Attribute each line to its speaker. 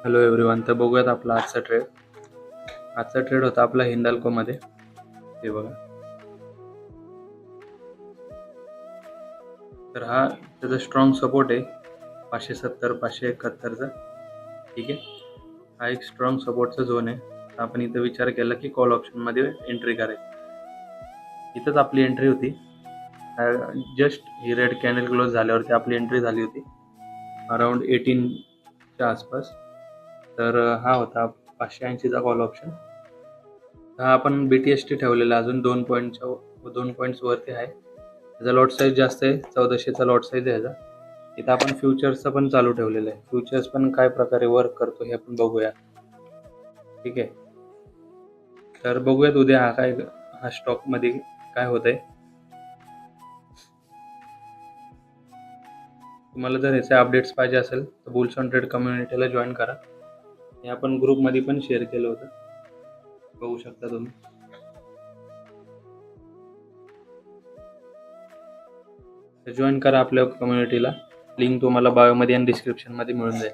Speaker 1: Hello everyone. तर बघूयात आपला आजचा ट्रेड होता आपला हिंदाल्कोमध्ये. हे बघा, तर हा त्याचा स्ट्रॉंग सपोर्ट आहे 570 571चा. ठीक आहे, हा एक स्ट्रॉंग सपोर्टचा झोन आहे. आपण इथं विचार केला की कॉल ऑप्शनमध्ये एंट्री करायची. इथंच आपली एंट्री होती. जस्ट ही रेड कॅन्डल क्लोज झाल्यावरती आपली एंट्री झाली होती अराउंड 18च्या आसपास. तर हा होता 580चा कॉल ऑप्शन. हा आपण BTST ठेवलेला अजून 2 पॉईंट्स वरती आहे. त्याचा लॉट साईज जास्त आहे, 1400चा लॉट साईज आहे ह्याचा. इथं आपण फ्युचर्सचा पण चालू ठेवलेलं आहे. फ्युचर्स पण काय प्रकारे वर्क करतो हे आपण बघूया. ठीक आहे, तर बघूयात उद्या हा स्टॉकमध्ये काय होत आहे. तुम्हाला जर ह्याचे अपडेट्स पाहिजे असेल तर बुल्स ऑन ट्रेड कम्युनिटीला जॉईन करा. हे आपण ग्रुपमध्ये पण शेअर केलं होतं, बघू शकता तुम्ही. जॉईन करा आपल्या कम्युनिटीला. लिंक तुम्हाला बायोमध्ये आणि डिस्क्रिप्शनमध्ये मिळून जाईल.